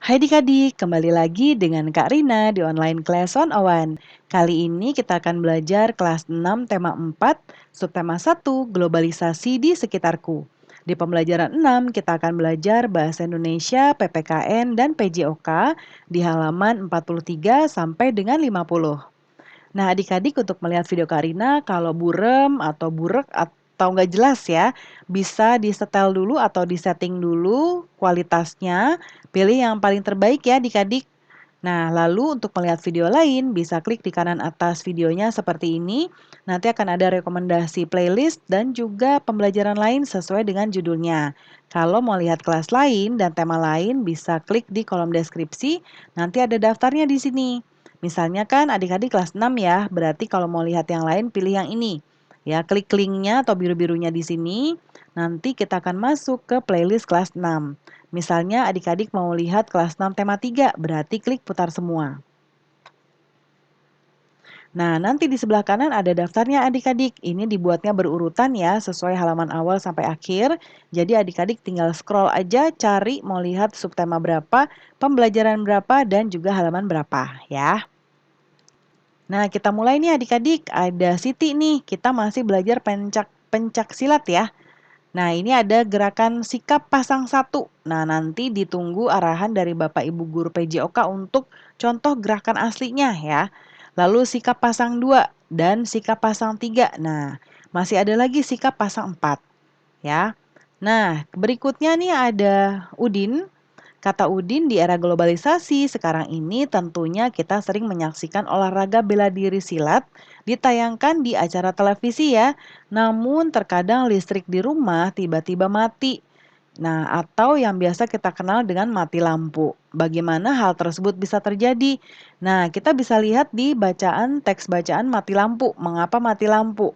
Hai adik-adik, kembali lagi dengan Kak Rina di online Class 101. Kali ini kita akan belajar kelas 6 tema 4, subtema 1, globalisasi di sekitarku. Di pembelajaran 6, kita akan belajar bahasa Indonesia, PPKN, dan PJOK di halaman 43 sampai dengan 50. Nah, adik-adik untuk melihat video Karina, kalau burem atau burek atau nggak jelas ya, bisa disetel dulu atau disetting dulu kualitasnya, pilih yang paling terbaik ya adik-adik. Nah, lalu untuk melihat video lain, bisa klik di kanan atas videonya seperti ini. Nanti akan ada rekomendasi playlist dan juga pembelajaran lain sesuai dengan judulnya. Kalau mau lihat kelas lain dan tema lain, bisa klik di kolom deskripsi. Nanti ada daftarnya di sini. Misalnya kan adik-adik kelas 6 ya, berarti kalau mau lihat yang lain pilih yang ini. Ya, klik linknya atau biru-birunya di sini. Nanti kita akan masuk ke playlist kelas 6. Misalnya adik-adik mau lihat kelas 6 tema 3, berarti klik putar semua. Nah, nanti di sebelah kanan ada daftarnya adik-adik. Ini dibuatnya berurutan ya, sesuai halaman awal sampai akhir. Jadi adik-adik tinggal scroll aja, cari mau lihat subtema berapa, pembelajaran berapa, dan juga halaman berapa ya. Nah, kita mulai nih adik-adik. Ada Siti nih, kita masih belajar pencak silat ya. Nah, ini ada gerakan sikap pasang satu. Nah, nanti ditunggu arahan dari Bapak Ibu Guru PJOK untuk contoh gerakan aslinya ya. Lalu sikap pasang 2 dan sikap pasang 3. Nah, masih ada lagi sikap pasang 4 ya. Nah, berikutnya nih ada Udin. Kata Udin, di era globalisasi sekarang ini tentunya kita sering menyaksikan olahraga bela diri silat ditayangkan di acara televisi ya. Namun terkadang listrik di rumah tiba-tiba mati. Nah, atau yang biasa kita kenal dengan mati lampu. Bagaimana hal tersebut bisa terjadi? Nah, kita bisa lihat di bacaan teks bacaan mati lampu. Mengapa mati lampu?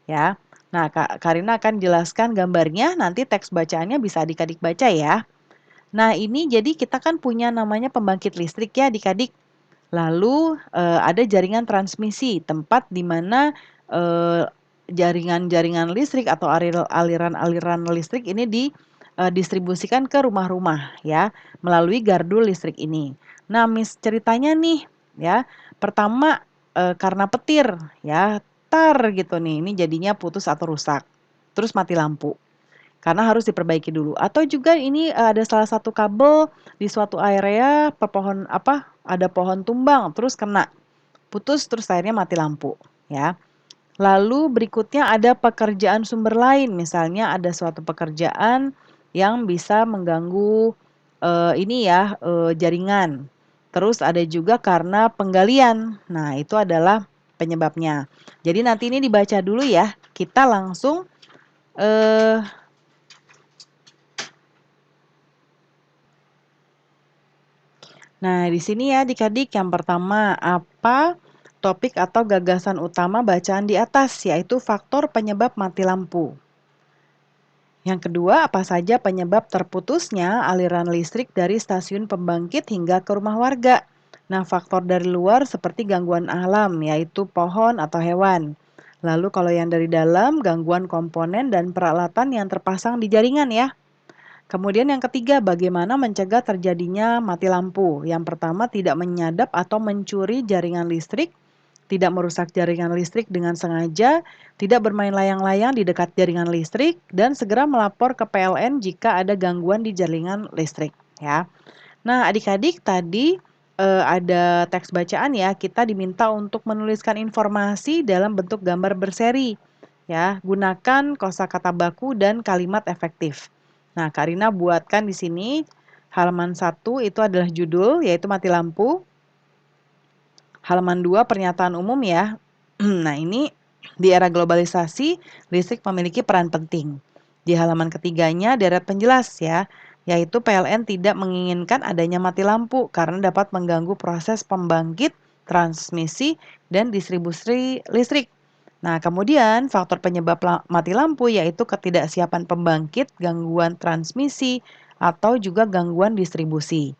Ya. Nah, Kak Karina akan jelaskan gambarnya, nanti teks bacaannya bisa adik-adik baca ya. Nah, ini jadi kita kan punya namanya pembangkit listrik ya adik-adik. Lalu ada jaringan transmisi, tempat di mana jaringan-jaringan listrik atau aliran-aliran listrik ini didistribusikan ke rumah-rumah ya, melalui gardu listrik ini. Nah, ceritanya nih ya, pertama karena petir ya, tar gitu nih, ini jadinya putus atau rusak. Terus mati lampu. Karena harus diperbaiki dulu. Atau juga ini ada salah satu kabel di suatu area ada pohon tumbang terus kena, putus terus akhirnya mati lampu, ya. Lalu berikutnya ada pekerjaan sumber lain, misalnya ada suatu pekerjaan yang bisa mengganggu jaringan. Terus ada juga karena penggalian. Nah, itu adalah penyebabnya. Jadi nanti ini dibaca dulu ya. Kita langsung eh Nah, di sini ya adik-adik yang pertama, apa topik atau gagasan utama bacaan di atas, yaitu faktor penyebab mati lampu. Yang kedua, apa saja penyebab terputusnya aliran listrik dari stasiun pembangkit hingga ke rumah warga. Nah, faktor dari luar seperti gangguan alam, yaitu pohon atau hewan. Lalu kalau yang dari dalam, gangguan komponen dan peralatan yang terpasang di jaringan ya. Kemudian yang ketiga, bagaimana mencegah terjadinya mati lampu. Yang pertama, tidak menyadap atau mencuri jaringan listrik, tidak merusak jaringan listrik dengan sengaja, tidak bermain layang-layang di dekat jaringan listrik, dan segera melapor ke PLN jika ada gangguan di jaringan listrik. Ya. Nah, adik-adik tadi ada teks bacaan ya, kita diminta untuk menuliskan informasi dalam bentuk gambar berseri. Ya, gunakan kosakata baku dan kalimat efektif. Nah, Karina buatkan di sini halaman 1 itu adalah judul yaitu mati lampu. Halaman 2 pernyataan umum ya. Nah, ini di era globalisasi listrik memiliki peran penting. Di halaman ketiganya deret penjelas ya, yaitu PLN tidak menginginkan adanya mati lampu karena dapat mengganggu proses pembangkit, transmisi, dan distribusi listrik. Nah, kemudian faktor penyebab mati lampu yaitu ketidaksiapan pembangkit, gangguan transmisi, atau juga gangguan distribusi.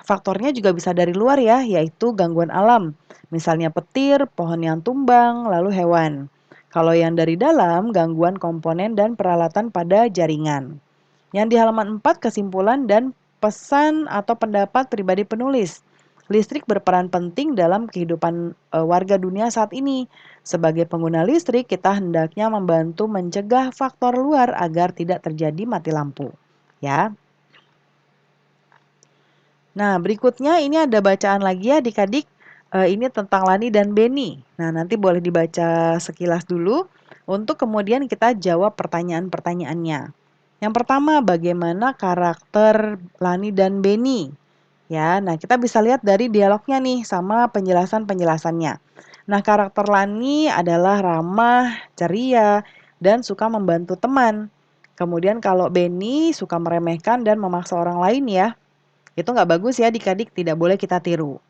Faktornya juga bisa dari luar ya, yaitu gangguan alam, misalnya petir, pohon yang tumbang, lalu hewan. Kalau yang dari dalam, gangguan komponen dan peralatan pada jaringan. Yang di halaman 4 kesimpulan dan pesan atau pendapat pribadi penulis. Listrik berperan penting dalam kehidupan warga dunia saat ini. Sebagai pengguna listrik, kita hendaknya membantu mencegah faktor luar agar tidak terjadi mati lampu. Ya. Nah, berikutnya ini ada bacaan lagi ya adik-adik. Ini tentang Lani dan Beni. Nah, nanti boleh dibaca sekilas dulu untuk kemudian kita jawab pertanyaan-pertanyaannya. Yang pertama, bagaimana karakter Lani dan Beni? Ya, nah kita bisa lihat dari dialognya nih sama penjelasan-penjelasannya. Nah, karakter Lani adalah ramah, ceria, dan suka membantu teman. Kemudian kalau Beni suka meremehkan dan memaksa orang lain ya. Itu nggak bagus ya adik-adik, tidak boleh kita tiru.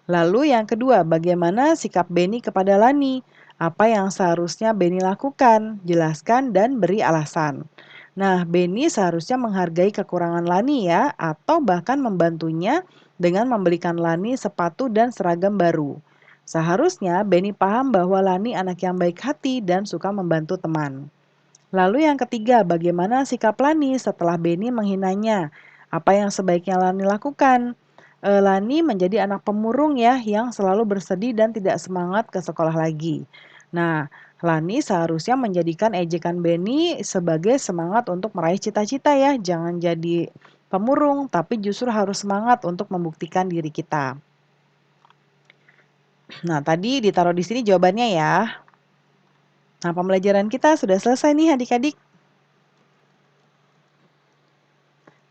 Lalu yang kedua, bagaimana sikap Beni kepada Lani? Apa yang seharusnya Beni lakukan? Jelaskan dan beri alasan. Nah, Beni seharusnya menghargai kekurangan Lani ya, atau bahkan membantunya dengan membelikan Lani sepatu dan seragam baru. Seharusnya Beni paham bahwa Lani anak yang baik hati dan suka membantu teman. Lalu yang ketiga, bagaimana sikap Lani setelah Beni menghinanya? Apa yang sebaiknya Lani lakukan? Lani menjadi anak pemurung ya yang selalu bersedih dan tidak semangat ke sekolah lagi. Nah, Lani seharusnya menjadikan ejekan Beni sebagai semangat untuk meraih cita-cita ya. Jangan jadi pemurung, tapi justru harus semangat untuk membuktikan diri kita. Nah, tadi ditaruh di sini jawabannya ya. Nah, pembelajaran kita sudah selesai nih adik-adik.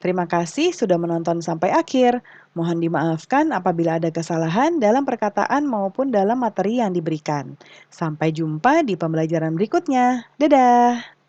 Terima kasih sudah menonton sampai akhir. Mohon dimaafkan apabila ada kesalahan dalam perkataan maupun dalam materi yang diberikan. Sampai jumpa di pembelajaran berikutnya. Dadah!